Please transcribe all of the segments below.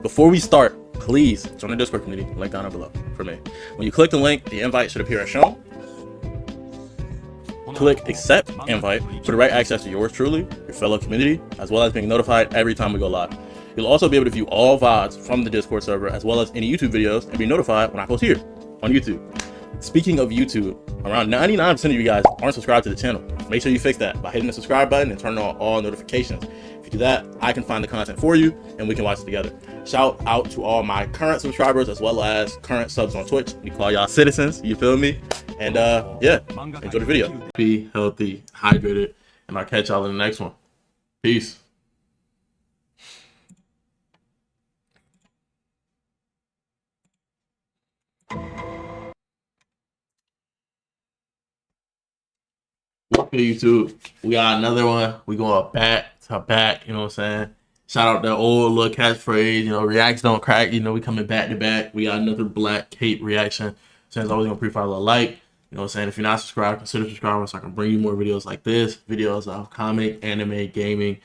Before we start, please join the Discord community, link down below for me. When you click the link, the invite should appear as shown. Click accept invite for direct access to yours truly, your fellow community, as well as being notified every time we go live. You'll also be able to view all VODs from the Discord server, as well as any YouTube videos, and be notified when I post here on YouTube. Speaking of YouTube, around 99% of you guys aren't subscribed to the channel. Make sure you fix that by hitting the subscribe button and turning on all notifications. If you do that, I can find the content for you and we can watch it together. Shout out to all my current subscribers as well as current subs on Twitch. We call y'all citizens, you feel me? And yeah, enjoy the video. Be healthy, hydrated, and I'll catch y'all in the next one. Peace. Okay, YouTube, we got another one. We going back to back, you know what I'm saying? Shout out that old little catchphrase, you know, reacts don't crack, you know, we coming back to back. We got another Black Cape reaction. So as always, gonna pre-file a like, you know what I'm saying? If you're not subscribed, consider subscribing so I can bring you more videos like this, videos of comic, anime, gaming,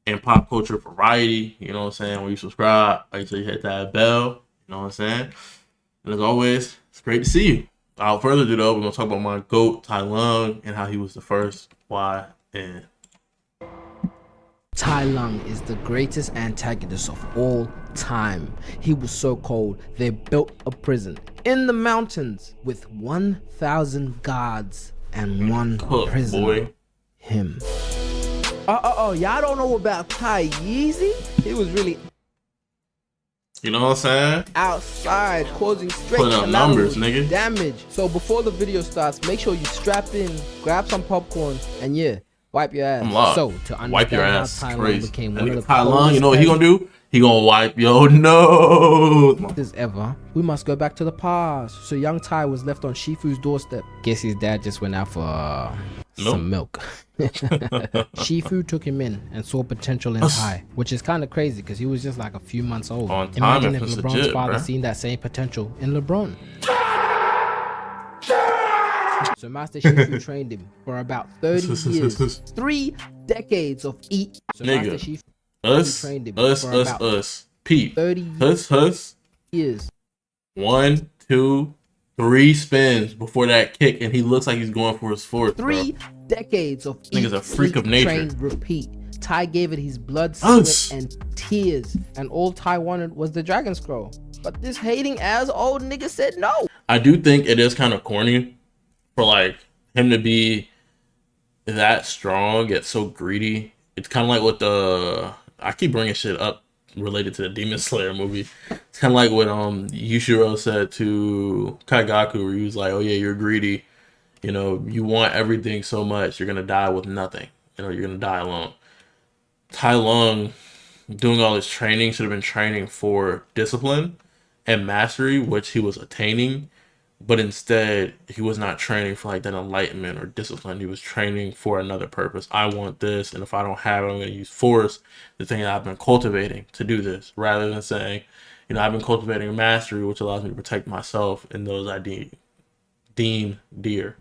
and pop culture variety, you know what I'm saying? When you subscribe, make sure you hit that bell, you know what I'm saying? And as always, it's great to see you. Without further ado, though, we're going to talk about my GOAT, Tai Lung, and how he was the first YN. Tai Lung is the greatest antagonist of all time. He was so cold, they built a prison in the mountains with 1,000 guards and one prisoner, boy. Him. Y'all don't know about Tai Yeezy? He was really... You know what I'm saying? Outside, causing straight putting up numbers, nigga. Damage. So before the video starts, make sure you strap in, grab some popcorn, and yeah, wipe your ass. So to understand wipe your ass, how Tai Lung became one of the Tai Lung, you know what he gonna do? He gonna wipe your nose. Ever, we must go back to the past. So young Tai was left on Shifu's doorstep. Guess his dad just went out for some milk. Shifu took him in and saw potential in Tai, which is kind of crazy because he was just like a few months old. Imagine if LeBron's father seen that same potential in LeBron. So Master Shifu trained him for about 30 years, 3 decades of eat. So Nigga, Master Shifu trained him for about Pete, 30 years. 1, 2, 3 spins before that kick, and he looks like he's going for his fourth. 3 decades of nigga's a freak of nature. Train, repeat. Tai gave it his blood, sweat, and tears, and all Tai wanted was the Dragon Scroll. But this hating ass old nigga said no. I do think it is kind of corny for like him to be that strong yet so greedy. It's kind of like what I keep bringing shit up related to the Demon Slayer movie. It's kind of like what Yushiro said to Kaigaku, where he was like, "Oh yeah, you're greedy. You know, you want everything so much, you're gonna die with nothing. You know, you're gonna die alone." Tai Lung, doing all his training, should have been training for discipline and mastery, which he was attaining. But instead, he was not training for like that enlightenment or discipline. He was training for another purpose. I want this, and if I don't have it, I'm going to use force, the thing that I've been cultivating to do this, rather than saying, you know, I've been cultivating mastery, which allows me to protect myself and those I deem dear.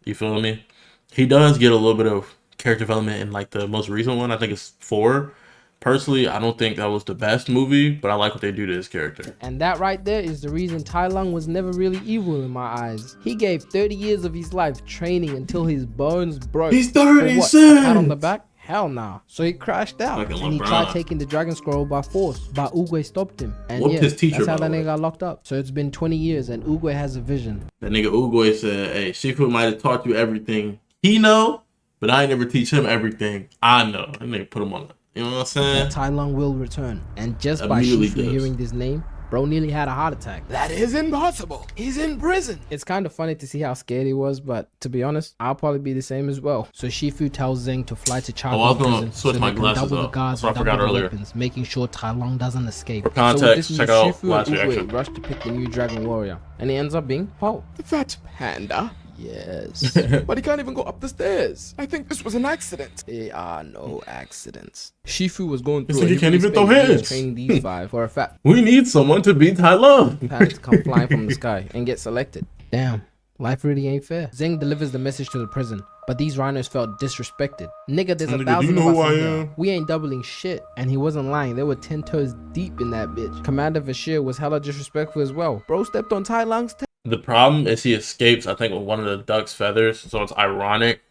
You feel me? He does get a little bit of character development in like the most recent one. I think it's 4. Personally, I don't think that was the best movie, but I like what they do to his character. And that right there is the reason Tai Lung was never really evil in my eyes. He gave 30 years of his life training until his bones broke. He's 36! A pat on the back? Hell nah. So he crashed out. Like and he tried taking the Dragon Scroll by force, but Oogway stopped him. And Whooped yeah, his teacher, that's how that nigga got locked up. So it's been 20 years and Oogway has a vision. That nigga Oogway said, hey, Shifu might have taught you everything he know, but I ain't never teach him everything I know. That nigga put him on it. You know what I'm saying? Tai Lung will return. And just by Shifu hearing this name, bro nearly had a heart attack. That is impossible. He's in prison. It's kind of funny to see how scared he was, but to be honest, I'll probably be the same as well. So Shifu tells Zeng to fly to childhood prison switch my glasses double the guards and double the weapons, making sure Tai Lung doesn't escape. For context, so check out Shifu last and reaction. rush to pick the new Dragon Warrior, and he ends up being Paul. That panda? Yes. But he can't even go up the stairs. I think this was an accident. There are no accidents. Shifu was going through he can't even throw hands. Training these 5 for a fact. We need someone to beat Tai Lung. Panda to come flying from the sky and get selected. Damn. Life really ain't fair. Zing delivers the message to the prison, but these rhinos felt disrespected. Nigga, there's Nigga, 1,000 do you of know us who in I here. am? We ain't doubling shit. And he wasn't lying. They were 10 toes deep in that bitch. Commander Vashir was hella disrespectful as well. Bro stepped on Tai Lung's The problem is he escapes, I think, with one of the duck's feathers. So it's ironic,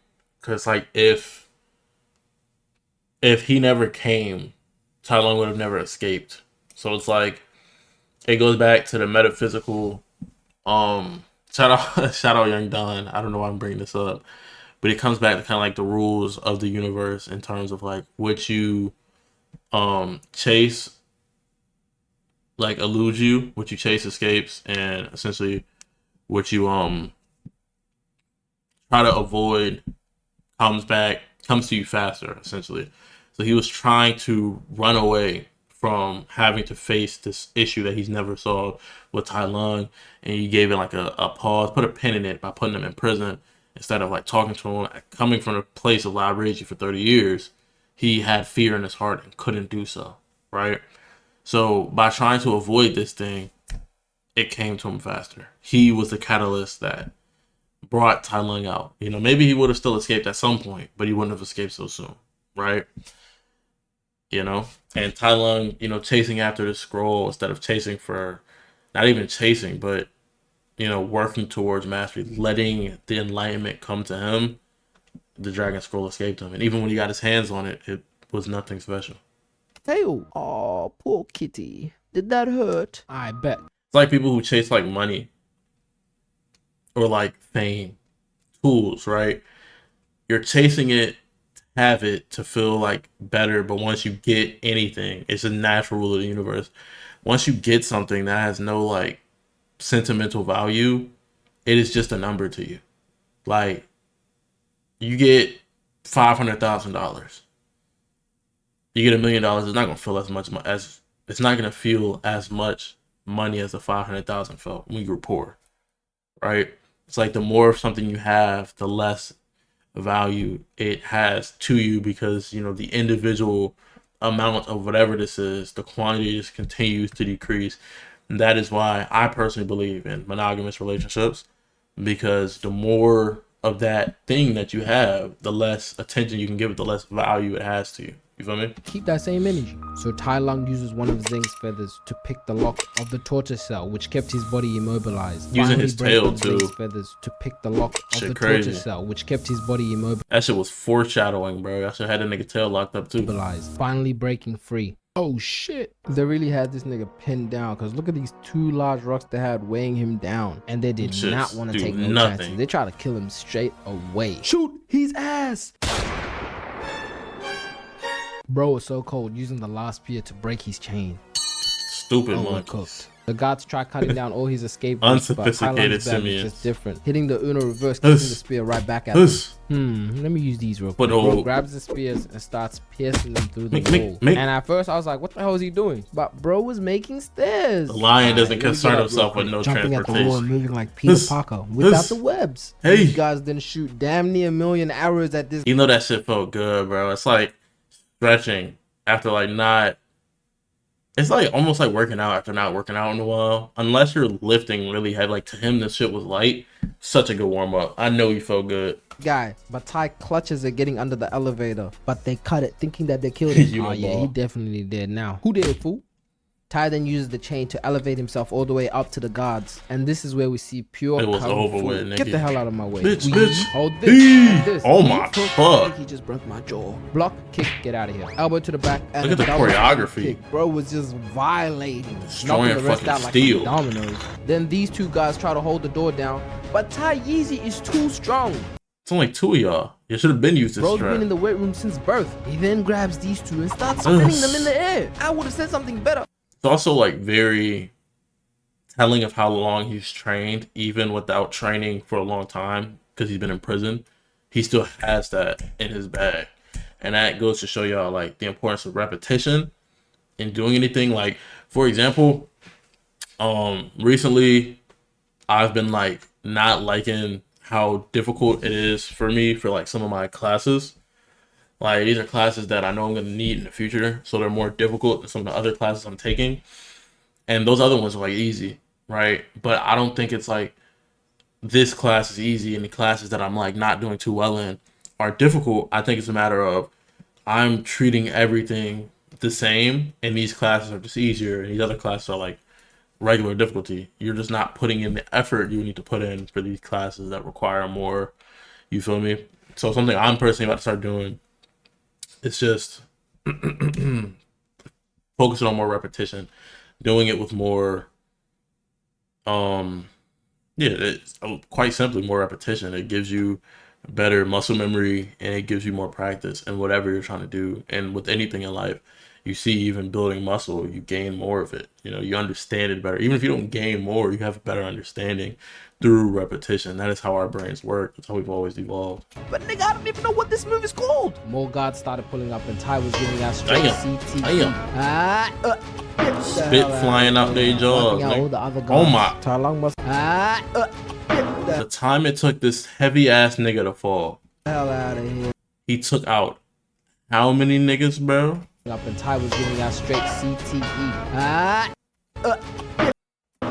because like if he never came, Tai Lung would have never escaped. So it's like it goes back to the metaphysical. Shout out, shout out Young Don. I don't know why I'm bringing this up, but it comes back to kind of like the rules of the universe in terms of like what you chase, like eludes you, what you chase escapes, and essentially what you try to avoid comes to you faster, essentially. So he was trying to run away from having to face this issue that he's never solved with Tai Lung, and he gave it like a pause, put a pin in it by putting him in prison instead of like talking to him. Coming from a place of I've raised you for 30 years, he had fear in his heart and couldn't do so, right? So by trying to avoid this thing, it came to him faster. He was the catalyst that brought Tai Lung out. You know, maybe he would have still escaped at some point, but he wouldn't have escaped so soon, right? You know, and Tai Lung, you know, chasing after the scroll instead of chasing for, not even chasing, but, you know, working towards mastery, letting the enlightenment come to him, the dragon scroll escaped him. And even when he got his hands on it, it was nothing special. tail. Oh, poor kitty. Did that hurt? I bet. It's like people who chase like money or like fame, tools, right? You're chasing it, have it to feel like better, but once you get anything, it's a natural rule of the universe. Once you get something that has no like sentimental value, it is just a number to you. Like you get $500,000, you get $1,000,000. It's not gonna feel as much as it's not gonna feel as much money as the 500,000 felt when you were poor, right? It's like the more of something you have, the less value it has to you, because you know the individual amount of whatever this is, the quantity just continues to decrease. And that is why I personally believe in monogamous relationships, because the more of that thing that you have, the less attention you can give it, the less value it has to you. You feel me? Keep that same energy. So Tai Lung uses one of Zing's feathers to pick the lock of the tortoise shell, which kept his body immobilized. Using Finally his breaking tail, too. Zing's feathers to pick the lock of Shit the crazy. tortoise shell, which kept his body immobilized. That shit was foreshadowing, bro. I should have had that nigga tail locked up too. Finally breaking free. Oh shit. They really had this nigga pinned down, because look at these two large rocks they had weighing him down. And they did Just not want to do take no nothing. chances. They tried to kill him straight away. Shoot his ass. Bro was so cold, using the last spear to break his chain. Stupid Oh, monkeys. cooked. The guards try cutting down all his escape routes, but Tai Unsophisticated Lung's bag is simians. just different. Hitting the Uno reverse, kicking the spear right back at him. Huss. Let me use these real But quick. Bro oh- grabs the spears and starts piercing them through the Make- wall. make- And at first I was like, what the hell is he doing? But bro was making stairs. The lion doesn't Alright, let me concern get up himself real with quick. no Jumping at the wall and transportation. moving like Peter Huss. Parker without Huss. the webs. Hey. These guys didn't shoot damn near 1,000,000 arrows at this. You know that shit felt good, bro. It's like stretching after like not. It's like almost like working out after not working out in a while. Unless you're lifting really heavy. Like to him, this shit was light. Such a good warm up. I know he felt good. Guy, but Tai clutches at getting under the elevator, but they cut it thinking that they killed him. You Oh know, yeah, ball. he definitely did now. Who did it, fool? Tai then uses the chain to elevate himself all the way up to the guards. And this is where we see pure It was kung over fu. with, Get nigga. the hell out of my way. Bitch, We bitch. hold this Hey. and this. Oh He my took- fuck. I think he just broke my jaw. Block, kick, get out of here. Elbow to the back. And Look at a the double choreography. kick. Bro was just violating. Destroying knocking the rest fucking out like steel. some dominoes. Then these two guys try to hold the door down, but Tai Yeezy is too strong. It's only two of y'all. You should have been used this Bro's strap. been in the weight room since birth. He then grabs these two and starts spinning them in the air. I would have said something better. It's also like very telling of how long he's trained, even without training for a long time, because he's been in prison. He still has that in his bag, and that goes to show y'all like the importance of repetition in doing anything. Like for example, recently I've been like not liking how difficult it is for me for like some of my classes. Like these are classes that I know I'm gonna need in the future, so they're more difficult than some of the other classes I'm taking. And those other ones are like easy, right? But I don't think it's like this class is easy and the classes that I'm like not doing too well in are difficult. I think it's a matter of I'm treating everything the same, and these classes are just easier, and these other classes are like regular difficulty. You're just not putting in the effort you need to put in for these classes that require more. You feel me? So something I'm personally about to start doing is just focusing on more repetition, doing it with more, yeah, it's quite simply more repetition. It gives you better muscle memory and it gives you more practice in whatever you're trying to do. And with anything in life, you see, even building muscle, you gain more of it. You know, you understand it better. Even if you don't gain more, you have a better understanding through repetition. That is how our brains work. That's how we've always evolved. But nigga, I don't even know what this move is called. More guards started pulling up and Ty was giving out straight CTE. Spit flying out their jaws. Oh my. Tai Lung must. The time it took this heavy ass nigga to fall. Hell out of here. He took out how many niggas, bro? Up and Ty was giving out straight CTE.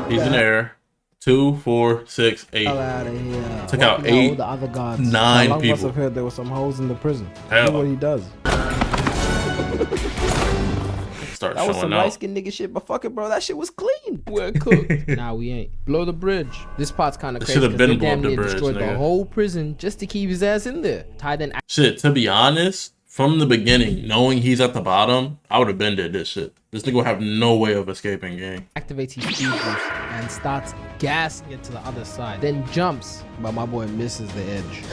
He's in there. 2, 4, 6, 8. Out of here. Took out 8, the other guards. 9 people. Must have heard there were some hoes in the prison. Hell. Look what he does. Start That was showing some out. light skin nigga shit, but fuck it, bro. That shit was clean. We're cooked. Nah, we ain't. Blow the bridge. This part's kind of It crazy. should have been they blown damn the near bridge, destroyed the nigga. whole prison just to keep his ass in there. Ty then Shit, to be honest, from the beginning, knowing he's at the bottom, I would have been dead this shit. This nigga would have no way of escaping, gang. activates his speed boost and starts gassing it to the other side. Then jumps, but my boy misses the edge.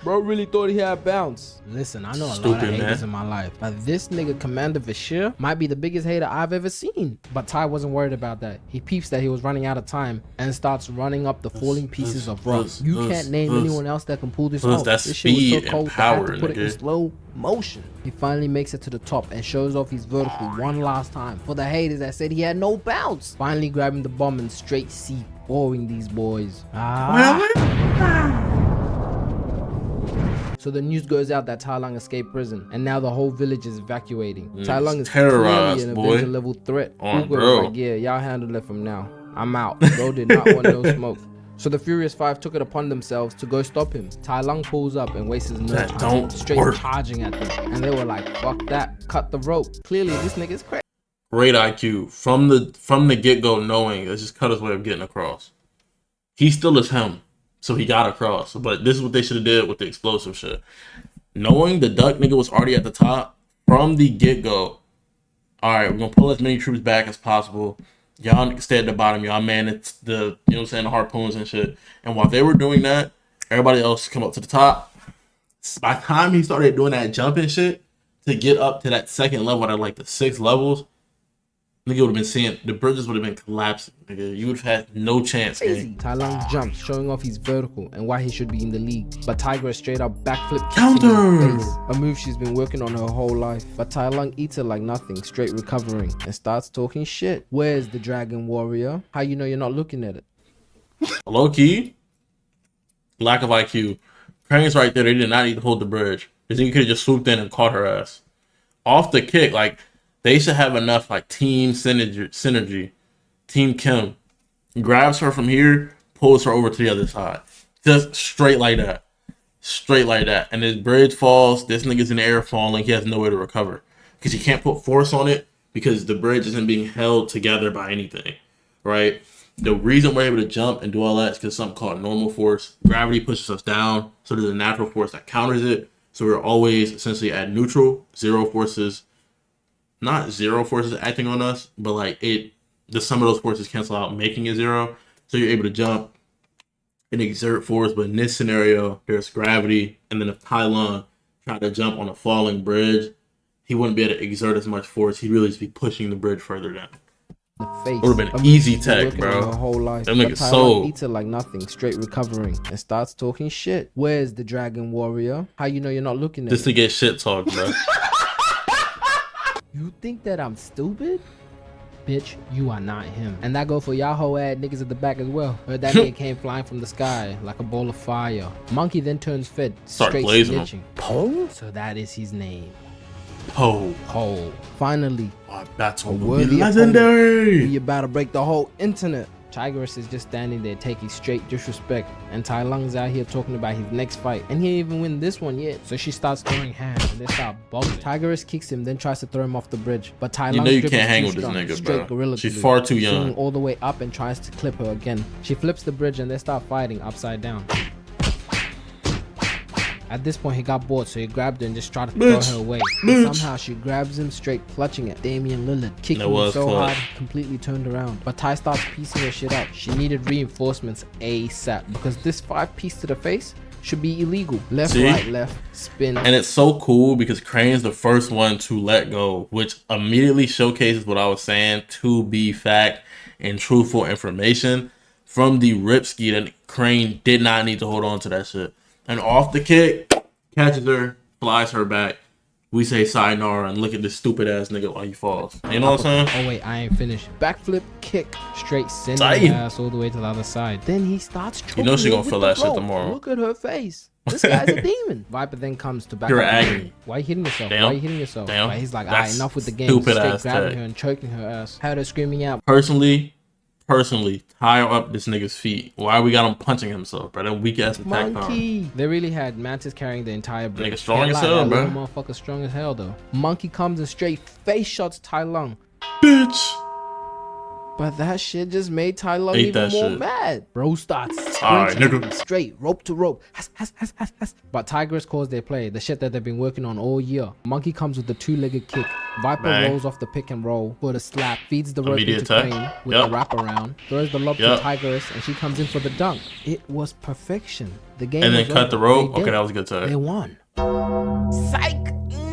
Bro really thought he had bounce. Listen, I know a lot Stupid, of haters man. in my life, but this nigga Commander Vashir might be the biggest hater I've ever seen. But Ty wasn't worried about that. He peeps that he was running out of time and starts running up the falling pieces of rock. You can't name anyone else that can pull this off. That's This shit was speed so cold and they had power, to put it in nigga. slow motion. He finally makes it to the top and shows off his vertical one last time for the haters that said he had no bounce. Finally grabbing the bomb and straight C4ing these boys. So the news goes out that Tai Lung escaped prison, and now the whole village is evacuating. Tai Lung is clearly terrorized, an boy. Avenger level threat. On, Google bro. was like, yeah, y'all handle it from now. I'm out. Bro did not want no smoke. So the Furious Five took it upon themselves to go stop him. Tai Lung pulls up and wastes no That time, don't straight work. charging at them. And they were like, fuck that, cut the rope. Clearly this nigga's crazy. Great IQ from the get-go, knowing it's just Cutter's way of getting across. He still is him, so he got across. But this is what they should have did with the explosive shit. Knowing the duck nigga was already at the top from the get-go. All right, we're gonna pull as many troops back as possible. Y'all stay at the bottom. Y'all man, it's the, you know what I'm saying, the harpoons and shit. And while they were doing that, everybody else come up to the top. By the time he started doing that jumping shit to get up to that second level at like the 6 levels, nigga would have been seeing the bridges would have been collapsing. Nigga, you would have had no chance. Gang. Tai Lung jumps, showing off his vertical and why he should be in the league. But Tiger straight up backflip kicks him in Counter! the face, a move she's been working on her whole life. But Tai Lung eats it like nothing, straight recovering, and starts talking shit. Where's the Dragon Warrior? How you know you're not looking at it? Low key, lack of IQ. Crane's right there. They did not need to hold the bridge. This nigga could have just swooped in and caught her ass off the kick. Like, they should have enough like team synergy. Team Kim grabs her from here, pulls her over to the other side, just straight like that, And his bridge falls. This nigga's in the air falling. He has nowhere to recover because he can't put force on it because the bridge isn't being held together by anything, right? The reason we're able to jump and do all that is because something called normal force. Gravity pushes us down, so there's a natural force that counters it. So we're always essentially at neutral, zero forces. Not zero forces acting on us, but like the sum of those forces cancel out, making it zero. So you're able to jump and exert force. But in this scenario, there's gravity, and then if Tai Lung tried to jump on a falling bridge, he wouldn't be able to exert as much force. He'd really just be pushing the bridge further down. The face. Would have been A move easy she's been tech, working bro. on her whole life. Them But niggas Tai Lung sold. eats it like nothing, straight recovering, and starts talking shit. Where's the Dragon Warrior? How you know you're not looking at Just it? to get shit talked, bro. You think that I'm stupid? Bitch, you are not him. And that go for y'all hoe ass niggas at the back as well. Heard that nigga came flying from the sky like a ball of fire. Monkey then turns fed, Start straight blazing snitching. him. Poe? So that is his name. Oh, Poe. Finally, that's a what will worthy be opponent. legendary. We about to break the whole internet. Tigress is just standing there taking straight disrespect, and Tai Lung's out here talking about his next fight, and he didn't even win this one yet. So she starts throwing hands, and they start boxing. Tigress kicks him, then tries to throw him off the bridge, but Tai Lung's you grip can't is hang too with this strong. nigga, Straight bro. gorilla She's glue, far too swinging young. all the way up and tries to clip her again. She flips the bridge, and they start fighting upside down. At this point, he got bored, so he grabbed her and just tried to throw her away. But somehow, she grabs him straight, clutching at Damian Lillard, kicking him so hard, he completely turned around. But Ty starts piecing her shit up. She needed reinforcements ASAP, because this 5-piece to the face should be illegal. Left, right, left, spin. And it's so cool because Crane's the first one to let go, which immediately showcases what I was saying to be fact and truthful information from the rip ski that Crane did not need to hold on to that shit. And off the kick, catches her, flies her back. We say sayonara and look at this stupid ass nigga while he falls. You know what I'm saying? Oh wait, I ain't finished. Backflip, kick, straight sending her ass all the way to the other side. Then he starts choking. You know she gonna her feel with that shit the rope. tomorrow. Look at her face. This guy's a demon. Viper then comes to back Pure up. agony. Why you hitting yourself? Damn. Why you hitting yourself? Damn. Right, he's like, That's alright, enough with the game. stupid Straight ass grabbing tag. her and choking her ass. Had her screaming out. Personally, tie up this nigga's feet. Why we got him punching himself, bro? That weak ass attack power. Monkey. They really had Mantis carrying the entire bridge. Nigga strong as Can't lie, hell, that bro. little motherfucker strong as hell though. Monkey comes and straight face shots Tai Lung. Bitch. But that shit just made Tai Lung Ate even that more shit. mad. Bro starts Alright, sprinting nigga. straight, rope to rope. But Tigress calls their play, the shit that they've been working on all year. Monkey comes with the 2-legged kick. Viper Bang. rolls off the pick and roll for the slap, feeds the rope Immediate into attack. Crane with Yep. the wraparound, throws the lob Yep. to Tigress, and she comes in for the dunk. It was perfection. The game And then was cut the over. rope. They Okay, did. that was a good tag. They won. Psych,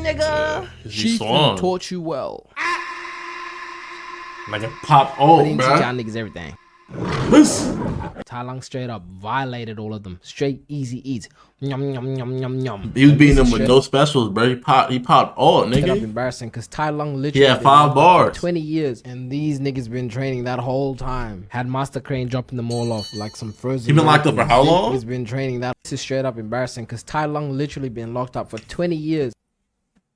nigga. He Shifu swung. taught you well. Like it popped But off, he didn't teach y'all bro. niggas everything. This. Tai Lung straight up violated all of them. Straight easy eats. Yum yum yum yum yum. He was And beating this them is with straight no specials, bro. He popped all, up nigga. embarrassing because Tai Lung He literally had been 5 locked up for bars. 20 years, and these niggas been training that whole time. Had Master Crane dropping them all off like some frozen. He been locked up for how long? He's been training that. This is straight up embarrassing because Tai Lung literally been locked up for 20 years.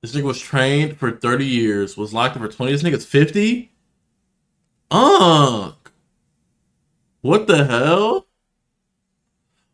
This nigga was trained for 30 years, was locked up for 20. This nigga's 50? What the hell?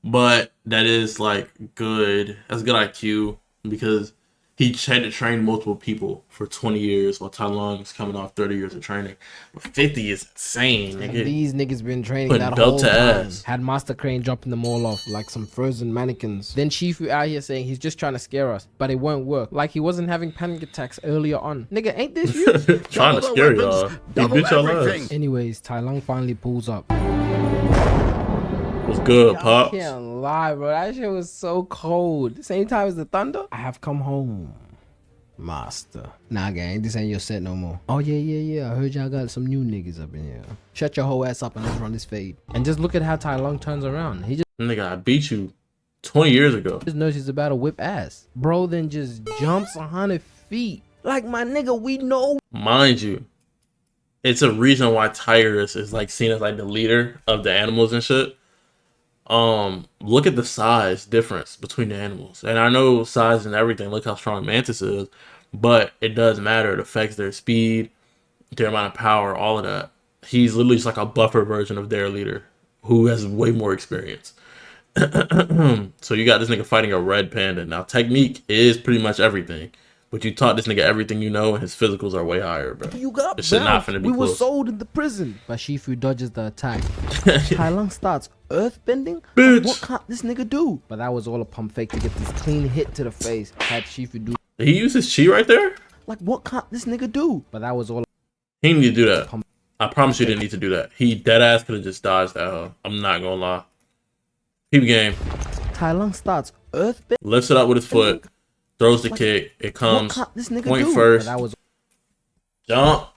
But that is like good. That's good IQ because he had to train multiple people for 20 years while Tai Lung is coming off 30 years of training. But 50 is insane, And nigga. these niggas been training Putting that belt whole to time. ass. Had Master Crane dropping them all off like some frozen mannequins. Then Shifu out here saying he's just trying to scare us, but it won't work. Like he wasn't having panic attacks earlier on. Nigga, ain't this you? Trying to scare y'all. He beat y'all ass. Anyways, Tai Lung finally pulls up. What's good, I Pops? can't lie, bro. That shit was so cold. Same time as the thunder. I have come home, Master. Nah, gang, this ain't your set no more. Oh yeah. I heard y'all got some new niggas up in here. Shut your whole ass up and let's run this fade. And just look at how Tai Lung turns around. He Nigga, I beat you 20 years ago. just knows he's about to whip ass. Bro then just jumps 100 feet. Like my nigga, we know. Mind you, it's a reason why Tigress is like seen as like the leader of the animals and shit. Look at the size difference between the animals. And I know size and everything, look how strong Mantis is, but it does matter. It affects their speed, their amount of power, all of that. He's literally just like a buffer version of their leader who has way more experience. So you got this nigga fighting a red panda. Now technique is pretty much everything, but you taught this nigga everything you know, and his physicals are way higher, bro. You got This shit not finna be We were close. sold in the prison. But Shifu dodges the attack. Tai Lung starts earthbending. Bitch. What can't this nigga do? But that was all a pump fake to get this clean hit to the face. Had Shifu do. Did he use his chi right there? Like, what can't this nigga do? But that was all. He didn't need to do that. I promise you didn't need to do that. He dead ass could have just dodged that hell. I'm not gonna lie. Keep game. Tai Lung starts earthbending. Lifts it up with his foot. Throws the kick. It What comes. can't this nigga Point do? first. But that was Jump.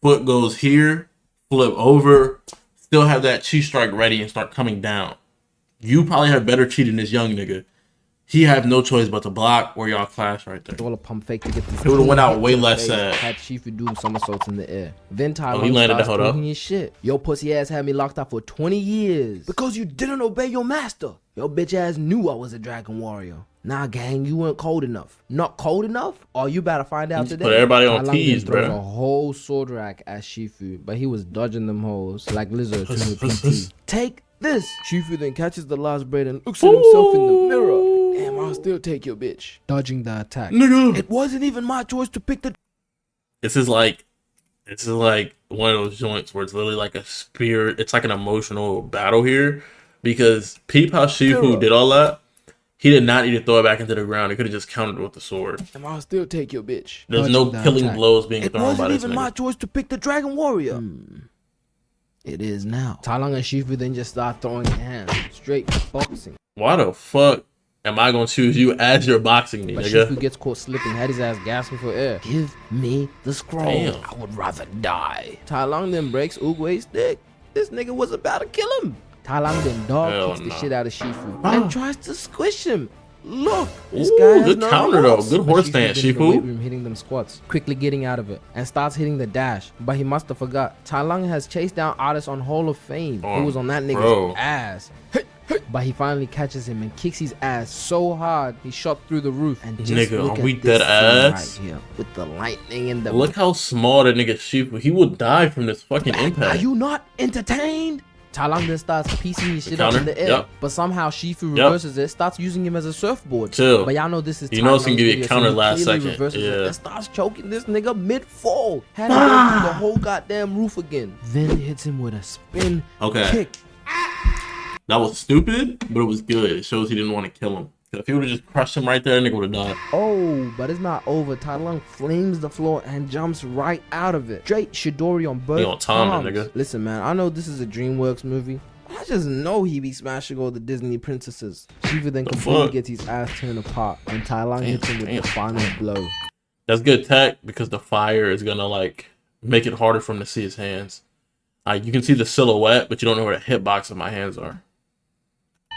Foot goes here. Flip over. Still have that chi strike ready and start coming down. You probably have better chi than this young nigga. he had no choice but to block or y'all clash right there. all a pump fake to get this. It would've went out hit way to the less face, sad. Had Shifu doing somersaults in the air. Then Tai he Lung landed starts the hold up. talking his shit. Yo pussy ass had me locked up for 20 years because you didn't obey your master. Your bitch ass knew I was a dragon warrior. Nah, gang, you weren't cold enough. Not cold enough? Oh, you better find out today. Put everybody Tai on Lung tees, then throws bro. a whole sword rack at Shifu, but he was dodging them hoes like Lizzo to her PT. Take this. Shifu then catches the last braid and looks at himself in the mirror. Damn, I'll still take your bitch. Dodging the attack. Nigga. It wasn't even my choice to pick the. This is like one of those joints where it's literally like a spirit. It's like an emotional battle here, because peep how Shifu did all that. He did not need to throw it back into the ground. He could have just countered with the sword. Damn, I'll still take your bitch. There's no Dodging the killing attack. blows being It thrown by wasn't this even nigga. my choice to pick the dragon warrior. It is now. Tai Lung and Shifu then just start throwing hands, straight boxing. Why the fuck am I gonna choose you as you're boxing me, But nigga? Shifu gets caught slipping, had his ass gasping for air. Give me the scroll. Damn. I would rather die. Tai Lung then breaks Oogway's stick. This nigga was about to kill him. Tai Lung then dog Hell kicks the no. shit out of Shifu and tries to squish him. Look, this Ooh, guy has good no counter, remorse. though. Good But horse Shifu stance, then in the weight Shifu. room hitting them squats, quickly getting out of it, and starts hitting the dash. But he must have forgot. Tai Lung has chased down artists on Hall of Fame who was on that nigga's bro. ass. But he finally catches him and kicks his ass so hard he shot through the roof. And just Nigga, look are at we this dead scene ass? right here with the lightning in the. Look how small that nigga Shifu. He would die from this fucking Are impact. you not entertained? Tai Lung then starts piecing his shit up counter? in the air, Yep. but somehow Shifu Yep. reverses it, starts using him as a surfboard. Chill. But y'all know this is You Tai know it's gonna Lung's give you a video, counter he last clearly second. reverses it Yeah. and starts choking this nigga mid-fall. Had him go through the whole goddamn roof again. Then hits him with a spin Okay. kick. That was stupid, but it was good. It shows he didn't want to kill him. If he would have just crushed him right there, nigga would have died. Oh, but it's not over. Tai Lung flings the floor and jumps right out of it. Straight Shidori on both He on time, arms. that nigga. Listen, man, I know this is a DreamWorks movie. I just know he be smashing all the Disney princesses. Shiva then completely fuck? gets his ass torn apart, and Tai Lung hits him with the final blow. That's good tech because the fire is gonna like make it harder for him to see his hands. You can see the silhouette, but you don't know where the hitbox of my hands are.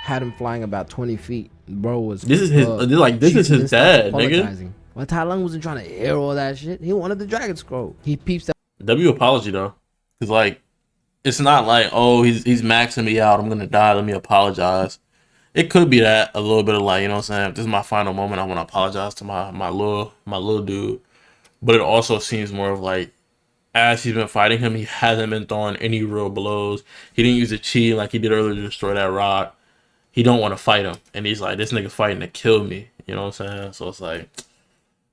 Had him flying about 20 feet. Bro was. This is his fucked. this is Shiva then his starts dad, nigga. apologizing. But Tai Lung wasn't trying to hear all that shit. He wanted the dragon scroll. He peeps that. W apology though, because like it's not like, oh, he's maxing me out, I'm gonna die, let me apologize. It could be that a little bit of like, you know what I'm saying, if this is my final moment, I want to apologize to my little dude. But it also seems more of like, as he's been fighting him, he hasn't been throwing any real blows. He didn't use a chi like he did earlier to destroy that rock. He don't want to fight him, and he's like, this nigga fighting to kill me, you know what I'm saying? So it's like,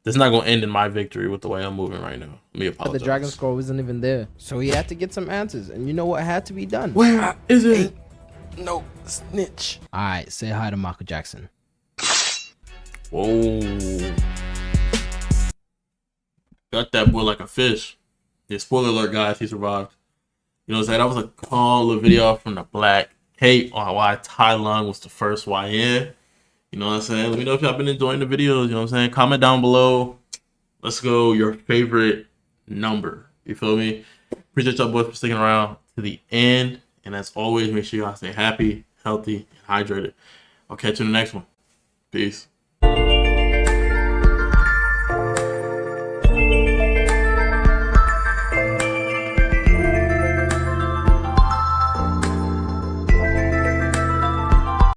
this is not gonna end in my victory with the way I'm moving right now. Let me The apologize. dragon scroll isn't even there. So he had to get some answers. And you know what had to be done? Where is it? No snitch. Alright, say hi to Michael Jackson. Whoa. Got that boy like a fish. Yeah, spoiler alert, guys, he survived. You know what I'm saying? That was a calm little video from the Black Cape on why Tai Lung was the first YN. You know what I'm saying? Let me know if y'all been enjoying the videos. You know what I'm saying? Comment down below. Let's go your favorite number. You feel me? Appreciate y'all boys for sticking around to the end. And as always, make sure y'all stay happy, healthy, and hydrated. I'll catch you in the next one. Peace.